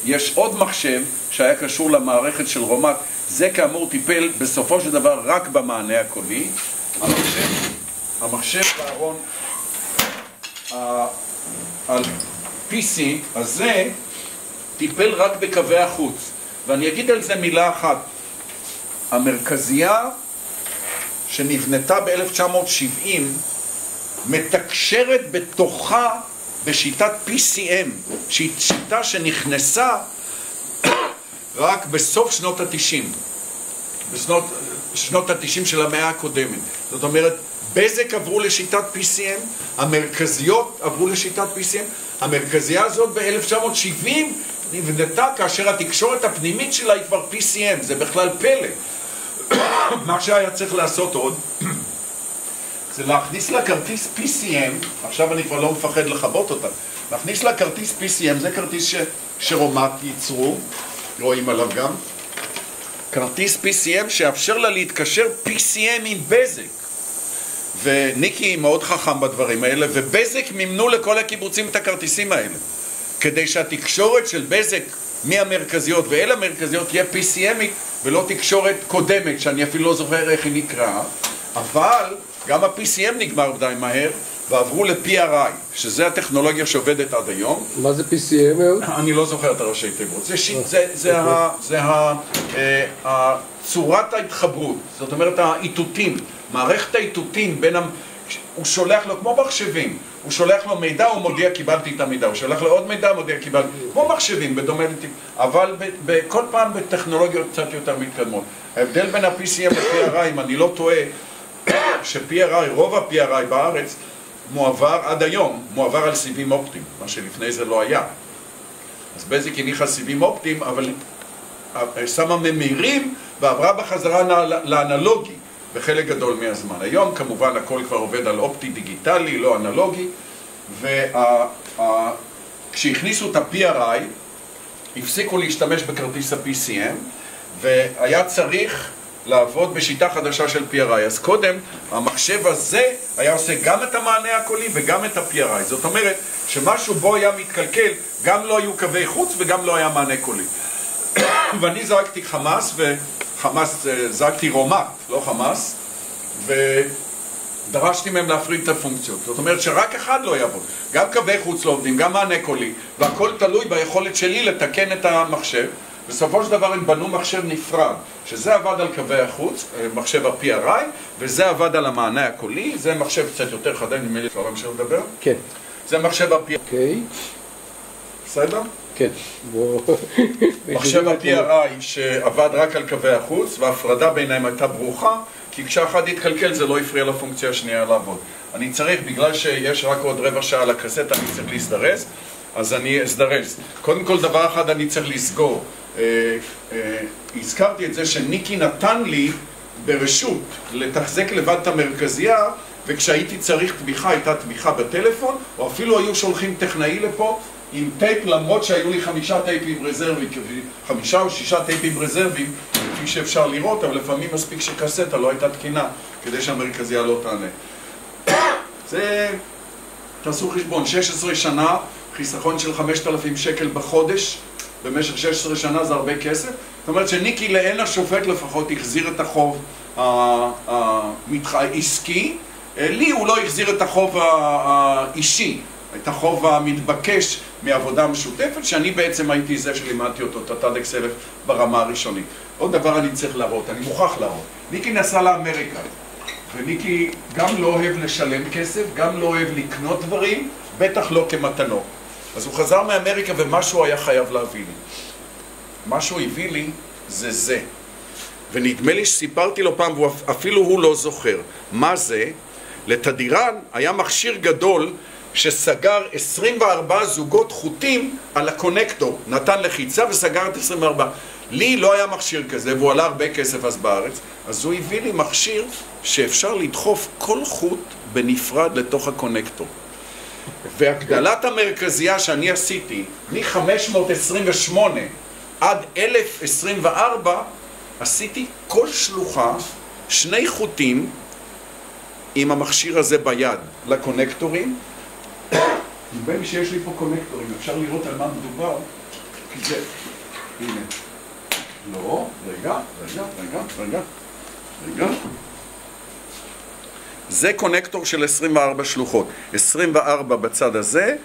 יש עוד מחשב שהיה קשור למערכת של רומ"ט, זה כאמור טיפל בסופו של דבר רק במענה הקולי. המחשב בארון על PC הזה טיפל רק בקווי החוץ, ואני אגיד על זה מילה אחת. המרכזייה שנבנתה ב-1970 מתקשרת בתוכה בשיטת PCM, שהיא שיטה שנכנסה רק בסוף שנות ה-90, בשנות ה-90 של המאה הקודמת. זאת אומרת, בזק עברו לשיטת PCM, המרכזיות עברו לשיטת PCM. המרכזייה הזאת ב-1970 נבנתה כאשר התקשורת הפנימית שלה היא כבר PCM, זה בכלל פלא. מה שהיה צריך לעשות עוד זה להכניס לה כרטיס PCM, עכשיו אני כבר לא מפחד לחבות אותה, להכניס לה כרטיס PCM, זה כרטיס שרומ"ט ייצרו, רואים עליו גם, כרטיס PCM שאפשר לה להתקשר PCM עם בזק, וניקי מאוד חכם בדברים האלה, ובזק מימנו לכל הקיבוצים את הכרטיסים האלה, כדי שהתקשורת של בזק מהמרכזיות ואל המרכזיות תהיה PCMית ולא תקשורת קודמת שאני אפילו לא זוכר איך היא נקראה. אבל גם ה-PCM נגמר די מהר ועברו ל-PRI, שזה הטכנולוגיה שעובדת עד היום. מה זה PCM? אני לא זוכר את הראשי תיבות. זה צורת ההתחברות, זאת אומרת האיתותים, מערכת האיתותים בין הוא שולח לו כמו מחשבים, הוא שולח לו מידע, הוא מודיע קיבלתי את המידע, הוא שולח לו עוד מידע, מודיע קיבלתי, כמו מחשבים, בדומה לטיפ, אבל כל פעם בטכנולוגיות קצת יותר מתקדמות. ההבדל בין ה-PCM ל-PRI, אם אני לא טועה, ש-PRI, רוב ה-PRI בארץ, מועבר עד היום, מועבר על סיבים אופטיים, מה שלפני זה לא היה. אז בזק הניחה סיבים אופטיים, אבל שמה ממירים ועברה בחזרה לאנלוגי. בחלק גדול מהזמן. היום כמובן הכל כבר עובד על אופטי דיגיטלי, לא אנלוגי, וכשהכניסו את ה-PRI, הפסיקו להשתמש בכרטיס ה-PCM, והיה צריך לעבוד בשיטה חדשה של PRI. אז קודם, המחשב הזה היה עושה גם את המענה הקולי וגם את ה-PRI. זאת אומרת, שמשהו בו היה מתקלקל, גם לא היו קווי חוץ וגם לא היה מענה קולי. ואני זרקתי חמאס, זרקתי רומ"ט, לא חמאס, ודרשתי מהם להפריד את הפונקציות. זאת אומרת שרק אחד לא יעבוד. גם קווי חוץ לא עובדים, גם מענה קולי, והכל תלוי ביכולת שלי לתקן את המחשב. בסופו של דבר הם בנו מחשב נפרד, שזה עבד על קווי החוץ, מחשב ה-PRI, וזה עבד על המענה הקולי, זה מחשב קצת יותר חדש, נדמה לי אפשר להמשיך לדבר? כן. זה מחשב ה-PRI. אוקיי. בסדר? כן. מחשב ה-PRI שעבד רק על קווי החוץ, וההפרדה ביניהם הייתה ברוכה, כי כשאחד יתקלקל זה לא הפריע לפונקציה השנייה לעבוד. אני צריך, בגלל שיש רק עוד רבע שעה על הקסטה, אני צריך להזדרז, אז אני אזדרז. קודם כל דבר אחד אני צריך לסגור. הזכרתי את זה שניקי נתן לי ברשות לתחזק לבד את המרכזייה, וכשהייתי צריך תמיכה, הייתה תמיכה בטלפון, או אפילו היו שולחים טכנאי לפה עם טייפ, למרות שהיו לי 5 טייפים רזרביים, 5 או 6 טייפים רזרביים, כפי שאפשר לראות, אבל לפעמים מספיק שקסטה לא הייתה תקינה, כדי שהמרכזייה לא תענה. זה, תעשו חשבון, 16 שנה, חיסכון של 5,000 שקל בחודש, במשך 16 שנה זה הרבה כסף. זאת אומרת שניקי לעין השופט לפחות החזיר את החוב העסקי, לי הוא לא החזיר את החוב האישי, את החוב המתבקש מעבודה משותפת, שאני בעצם הייתי זה שלימדתי אותו, את הטדקס 1000 ברמה הראשונית. עוד דבר אני צריך להראות, אני מוכרח להראות. ניקי נסע לאמריקה, וניקי גם לא אוהב לשלם כסף, גם לא אוהב לקנות דברים, בטח לא כמתנות. אז הוא חזר מאמריקה ומשהו היה חייב להביא לי. מה שהוא הביא לי זה. ונדמה לי שסיפרתי לו פעם, ואפילו הוא לא זוכר. מה זה? לתדירן היה מכשיר גדול שסגר 24 זוגות חוטים על הקונקטור. נתן לחיצה וסגר את 24. לי לא היה מכשיר כזה, והוא עלה הרבה כסף אז בארץ. אז הוא הביא לי מכשיר שאפשר לדחוף כל חוט בנפרד לתוך הקונקטור. והגדלת המרכזייה שאני עשיתי, מ-528 עד 1024, עשיתי כל שלוחה 2 חוטים עם המכשיר הזה ביד לקונקטורים. נדמה לי שיש לי פה קונקטורים, אפשר לראות על מה מדובר. זה, הנה. לא, רגע. זה קונקטור של 24 שלוחות. 24 בצד הזה,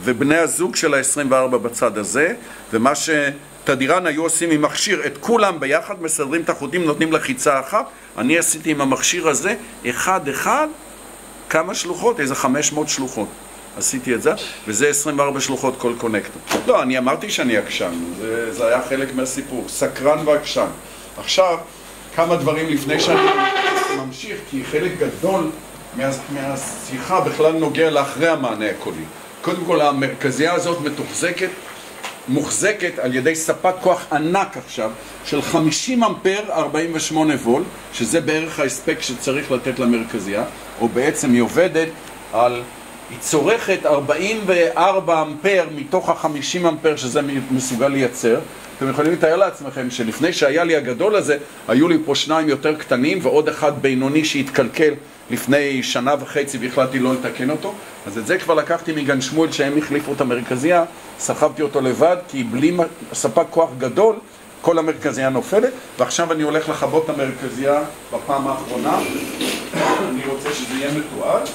ובני הזוג של ה-24 בצד הזה, ומה שתדירן היו עושים עם מכשיר, את כולם ביחד, מסדרים את החוטים, נותנים לחיצה אחת. אני עשיתי עם המכשיר הזה, אחד, כמה שלוחות? איזה 500 שלוחות. עשיתי את זה, וזה 24 שלוחות כל קונקטור. לא, אני אמרתי שאני עקשן, זה היה חלק מהסיפור, סקרן ועקשן. עכשיו, כמה דברים לפני שאני ממשיך, כי חלק גדול מהשיחה בכלל נוגע לאחרי המענה הקולי. קודם כל, המרכזייה הזאת מוחזקת על ידי ספק כוח ענק עכשיו, של 50 אמפר 48 וולט, שזה בערך ההספק שצריך לתת למרכזייה, או בעצם היא עובדת על... היא צורכת 44 אמפר מתוך ה-50 אמפר שזה מסוגל לייצר. אתם יכולים לתאר לעצמכם שלפני שהיה לי הגדול הזה, היו לי פה שניים יותר קטנים ועוד אחד בינוני שהתקלקל לפני שנה וחצי והחלטתי לא לתקן אותו. אז את זה כבר לקחתי מגן שמואל שהם החליפו את המרכזייה, סחבתי אותו לבד, כי בלי ספק כוח גדול כל המרכזייה נופלת. ועכשיו אני הולך לכבות את המרכזייה בפעם האחרונה. אני רוצה שזה יהיה מתועד.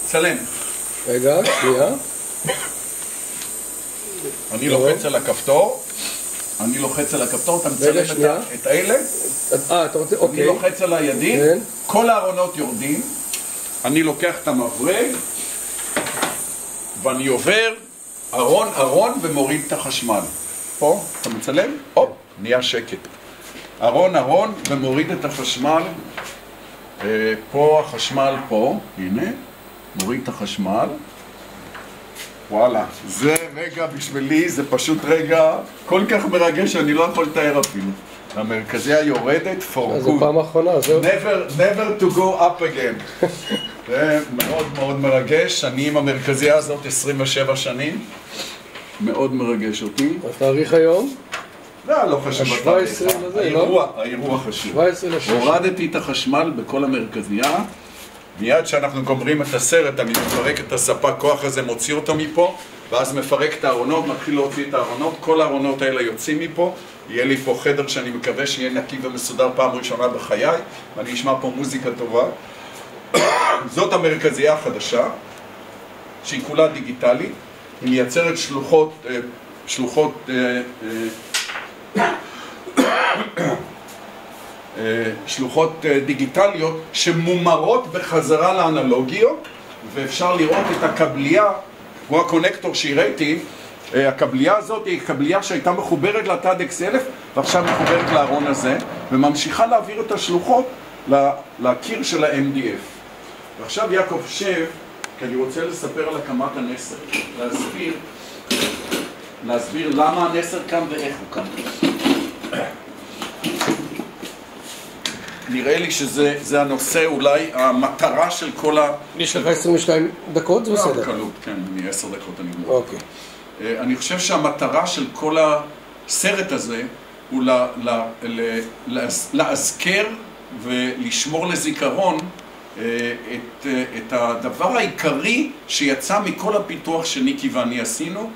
צלם. רגע, שנייה. אני לוחץ על הכפתור. אתה מצלם את האלה. אתה רוצה, אוקיי. אני לוחץ על הידית. כל הארונות יורדים. אני לוקח את המברג. ואני עובר ארון ומוריד את החשמל. פה, אתה מצלם? הופ, נהיה שקט. ארון ומוריד את החשמל. פה החשמל פה, הנה, מוריד את החשמל. וואלה, זה רגע בשבילי, זה פשוט רגע כל כך מרגש שאני לא יכול לתאר אפילו. המרכזייה יורדת for good. זו פעם האחרונה, זהו. Never to go up again. זה מאוד מאוד מרגש, אני עם המרכזייה הזאת 27 שנים. מאוד מרגש אותי. התאריך היום? לא חשוב. 17 לזה, לא? האירוע חשוב. 17 לשש. הורדתי את החשמל בכל המרכזייה. מיד שאנחנו גומרים את הסרט, אני מפרק את הספק כוח הזה, מוציא אותו מפה, ואז מפרק את הארונות, מתחיל להוציא את הארונות. כל הארונות האלה יוצאים מפה. יהיה לי פה חדר שאני מקווה שיהיה נקי ומסודר פעם ראשונה בחיי, ואני אשמע פה מוזיקה טובה. זאת המרכזייה החדשה, שהיא כולה דיגיטלית. היא מייצרת שלוחות דיגיטליות שמומרות בחזרה לאנלוגיות, ואפשר לראות את הקבלייה, כמו הקונקטור שהראיתי. הקבלייה הזאת היא קבלייה שהייתה מחוברת לטאדקס 1000 ועכשיו מחוברת לארון הזה, וממשיכה להעביר את השלוחות לקיר של ה-MDF. ועכשיו יעקב שב, כי אני רוצה לספר על הקמת הנסר, להסביר למה הנסר קם ואיך הוא קם. נראה לי שזה הנושא, אולי המטרה של כל ה... יש לך 22 דקות? זה בסדר. קלות, כן, מ10 דקות אני אומר. אוקיי. אני חושב שהמטרה של כל הסרט הזה הוא להזכר ולשמור לזיכרון את הדבר העיקרי שיצא מכל הפיתוח שניקי ואני עשינו,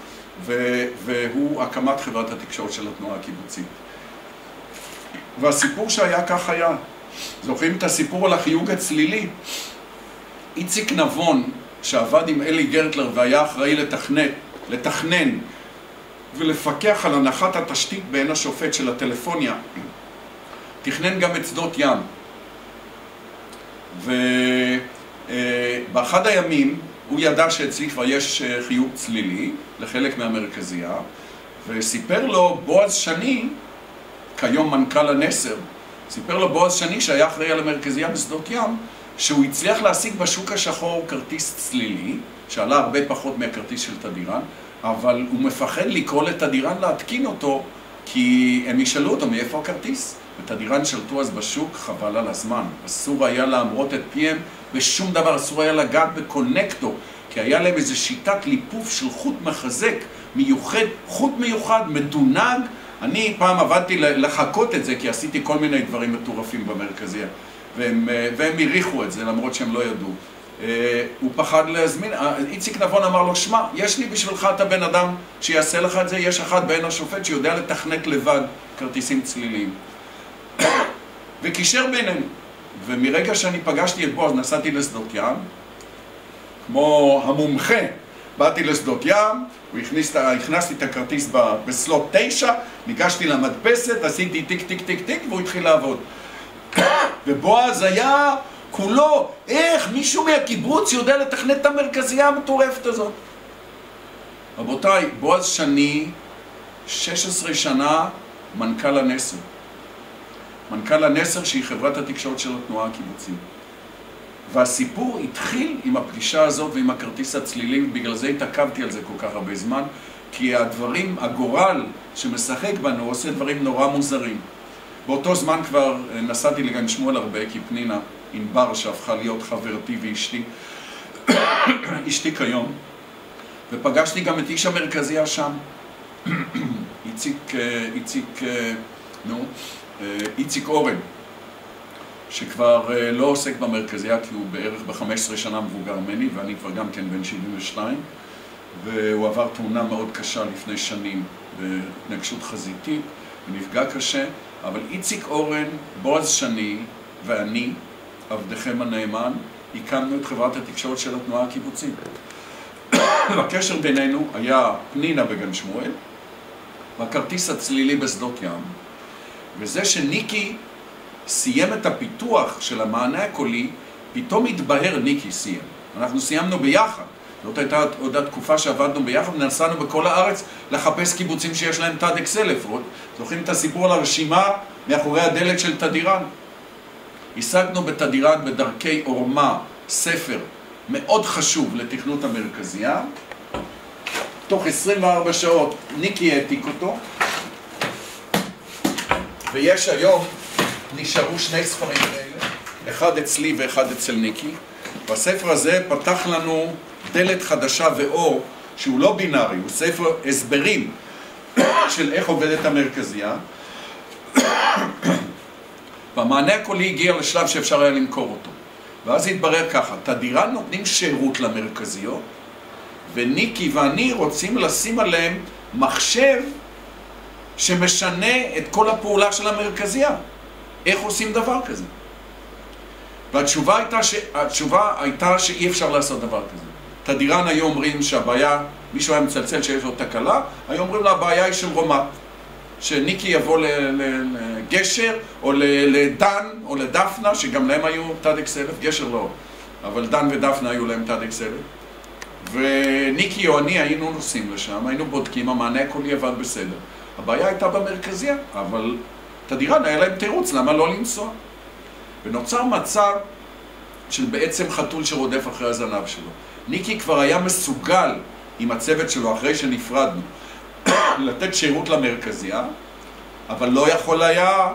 והוא הקמת חברת התקשורת של התנועה הקיבוצית. והסיפור שהיה כך היה. זוכרים את הסיפור על החיוג הצלילי? איציק נבון, שעבד עם אלי גרטלר והיה אחראי לתכנן ולפקח על הנחת התשתית בעין השופט של הטלפוניה, תכנן גם את שדות ים. ובאחד הימים הוא ידע שאצלי כבר יש חיוג צלילי לחלק מהמרכזייה, וסיפר לו בועז שני, כיום מנכ"ל הנסר, סיפר לו בועז שני שהיה אחראי על המרכזייה בשדות ים, שהוא הצליח להשיג בשוק השחור כרטיס צלילי, שעלה הרבה פחות מהכרטיס של תדירן, אבל הוא מפחד לקרוא לתדירן להתקין אותו, כי הם ישאלו אותו מאיפה הכרטיס. ותדירן שלטו אז בשוק, חבל על הזמן. אסור היה להמרות את פיהם בשום דבר, אסור היה לגעת בקונקטור, כי היה להם איזו שיטת ליפוף של חוט מחזק, מיוחד, חוט מיוחד, מדונג. אני פעם עבדתי לחכות את זה, כי עשיתי כל מיני דברים מטורפים במרכזייה, והם הריחו את זה, למרות שהם לא ידעו. הוא פחד להזמין, איציק נבון אמר לו, שמע, יש לי בשבילך את הבן אדם שיעשה לך את זה, יש אחד בעין השופט שיודע לתכנת לבד כרטיסים צליליים. וקישר בינינו. ומרגע שאני פגשתי את בועז, נסעתי לשדות ים, כמו המומחה, באתי לשדות ים, הכנסתי את הכרטיס בסלוט 9, ניגשתי למדפסת, עשיתי טיק טיק טיק טיק, והוא התחיל לעבוד. ובועז היה כולו, איך מישהו מהקיבוץ יודע לתכנת את המרכזייה המטורפת הזאת. רבותיי, בועז שני, 16 שנה, מנכ"ל הנסר. מנכ"ל הנסר שהיא חברת התקשורת של התנועה הקיבוצית. והסיפור התחיל עם הפגישה הזאת ועם הכרטיס הצלילי, בגלל זה התעכבתי על זה כל כך הרבה זמן, כי הדברים, הגורל שמשחק בנו עושה דברים נורא מוזרים. באותו זמן כבר נסעתי לגן שמואל הרבה, כי פנינה ענבר שהפכה להיות חברתי ואשתי, אשתי כיום, ופגשתי גם את איש המרכזייה שם, איציק אורן, שכבר לא עוסק במרכזייה כי הוא בערך ב-15 שנה מבוגר ממני, ואני כבר גם כן בן 72, והוא עבר תאונה מאוד קשה לפני שנים בהתנגשות חזיתית, ונפגע קשה, אבל איציק אורן, בועז שני ואני, עבדכם הנאמן, הקמנו את חברת התקשורת של התנועה הקיבוצית. הקשר בינינו היה פנינה בגן שמואל, והכרטיס הצלילי בשדות ים, וזה שניקי סיים את הפיתוח של המענה הקולי, פתאום התבהר ניקי סיים. אנחנו סיימנו ביחד. זאת הייתה עוד התקופה שעבדנו ביחד, ונסענו בכל הארץ לחפש קיבוצים שיש להם תד אקסל לפחות. זוכרים את הסיפור על הרשימה מאחורי הדלת של תדירן? השגנו בתדירן בדרכי אורמה ספר מאוד חשוב לתכנות המרכזייה. תוך 24 שעות ניקי העתיק אותו, ויש היום, נשארו שני ספרים כאלה, אחד אצלי ואחד אצל ניקי, והספר הזה פתח לנו דלת חדשה ואור שהוא לא בינארי, הוא ספר הסברים של איך עובדת המרכזייה, והמענה הקולי הגיע לשלב שאפשר היה למכור אותו. ואז התברר ככה, תדירן נותנים שירות למרכזיות, וניקי ואני רוצים לשים עליהם מחשב שמשנה את כל הפעולה של המרכזייה. איך עושים דבר כזה? והתשובה הייתה שאי אפשר לעשות דבר כזה. תדירן היו אומרים שהבעיה, מישהו היה מצלצל שיש לו תקלה, היו אומרים לה הבעיה היא של רומת. שניקי יבוא לגשר, או לדן, או לדפנה, שגם להם היו תד אקסלף, גשר לא, אבל דן ודפנה היו להם תד אקסלף. וניקי או אני היינו נוסעים לשם, היינו בודקים, המענה הקולי עבד בסדר. הבעיה הייתה במרכזיה, אבל תדירן היה להם תירוץ, למה לא לנסוע? ונוצר מצב של בעצם חתול שרודף אחרי הזנב שלו. ניקי כבר היה מסוגל עם הצוות שלו אחרי שנפרדנו לתת שירות למרכזיה, אבל לא יכול היה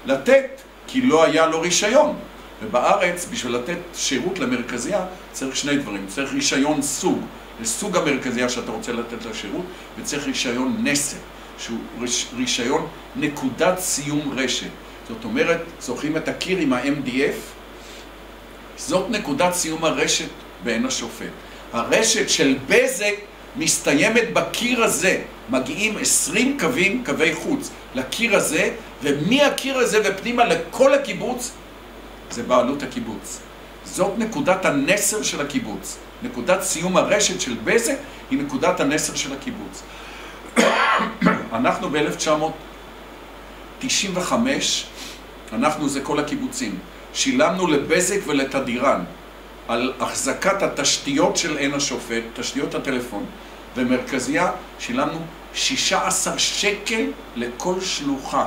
לתת, כי לא היה לו רישיון. ובארץ, בשביל לתת שירות למרכזיה, צריך שני דברים. צריך רישיון סוג, לסוג המרכזיה שאתה רוצה לתת לה שירות, וצריך רישיון נסר, שהוא רישיון נקודת סיום רשת. זאת אומרת, זוכרים את הקיר עם ה-MDF? זאת נקודת סיום הרשת בעין השופט. הרשת של בזק מסתיימת בקיר הזה. מגיעים 20 קווי חוץ לקיר הזה, ומהקיר הזה ופנימה לכל הקיבוץ, זה בעלות הקיבוץ. זאת נקודת הנסר של הקיבוץ. נקודת סיום הרשת של בזק היא נקודת הנסר של הקיבוץ. אנחנו ב-1995, אנחנו זה כל הקיבוצים, שילמנו לבזק ולתדירן על החזקת התשתיות של עין השופט, תשתיות הטלפון, ומרכזיה שילמנו 16 שקל לכל שלוחה.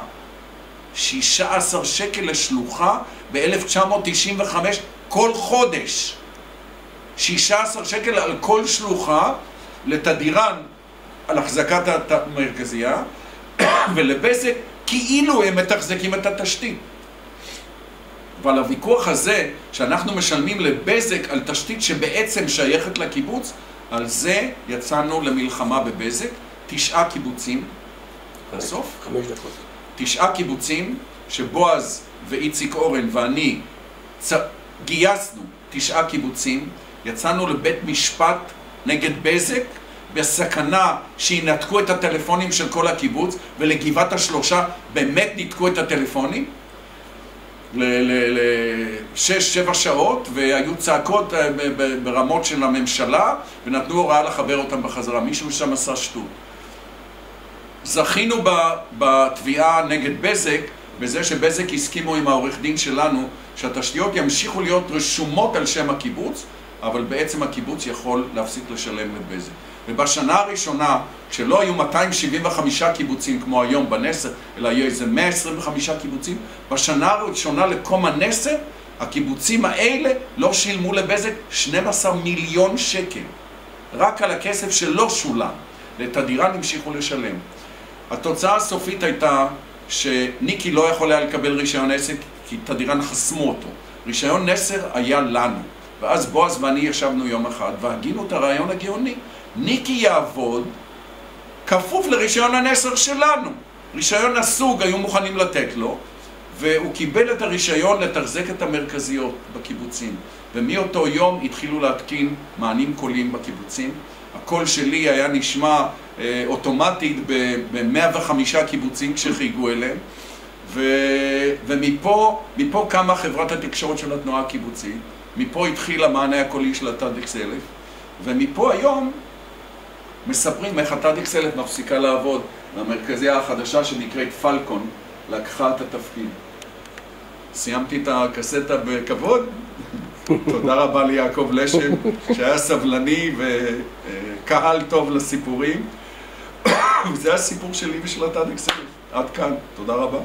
16 שקל לשלוחה ב-1995 כל חודש. 16 שקל על כל שלוחה לתדירן על החזקת המרכזיה, ולבזק כאילו הם מתחזקים את התשתית. אבל הוויכוח הזה שאנחנו משלמים לבזק על תשתית שבעצם שייכת לקיבוץ, על זה יצאנו למלחמה בבזק, 9 קיבוצים, בסוף 5 דקות. 9 קיבוצים שבועז ואיציק אורן ואני גייסנו $9 9 קיבוצים, יצאנו לבית משפט נגד בזק, בסכנה שינתקו את הטלפונים של כל הקיבוץ, ולגבעת השלושה באמת ניתקו את הטלפונים ל-6-7 שעות, והיו צעקות ברמות של הממשלה, ונתנו הוראה לחבר אותם בחזרה. מישהו שם עשה שטות. זכינו בתביעה נגד בזק, בזה שבזק הסכימו עם העורך דין שלנו, שהתשתיות ימשיכו להיות רשומות על שם הקיבוץ, אבל בעצם הקיבוץ יכול להפסיק לשלם לבזק. ובשנה הראשונה, כשלא היו 275 קיבוצים כמו היום בנסר, אלא היו איזה 125 קיבוצים, בשנה הראשונה לקום הנסר, הקיבוצים האלה לא שילמו לבזק 12 מיליון שקל. רק על הכסף שלא שולם. ואת הדירה נמשיכו לשלם. התוצאה הסופית הייתה שניקי לא יכול היה לקבל רישיון עסק, כי את הדירה חסמו אותו. רישיון נסר היה לנו. ואז בועז ואני ישבנו יום אחד, והגינו את הרעיון הגאוני. ניקי יעבוד כפוף לרישיון הנסר שלנו. רישיון הסוג היו מוכנים לתת לו, והוא קיבל את הרישיון לתחזק את המרכזיות בקיבוצים. ומאותו יום התחילו להתקין מענים קוליים בקיבוצים. הקול שלי היה נשמע אוטומטית ב-105 קיבוצים כשחייגו אליהם. ומפה קמה חברת התקשורת של התנועה הקיבוצית. מפה התחיל המענה הקולי של הטדקס 1000. ומפה היום מספרים איך הטדקס 1000 מפסיקה לעבוד. והמרכזייה החדשה שנקראת פלקון לקחה את התפקיד. סיימתי את הקסטה בכבוד. תודה רבה ליעקב לשם, שהיה סבלני וקהל טוב לסיפורים. וזה הסיפור שלי ושל הטדקס 1000. עד כאן. תודה רבה.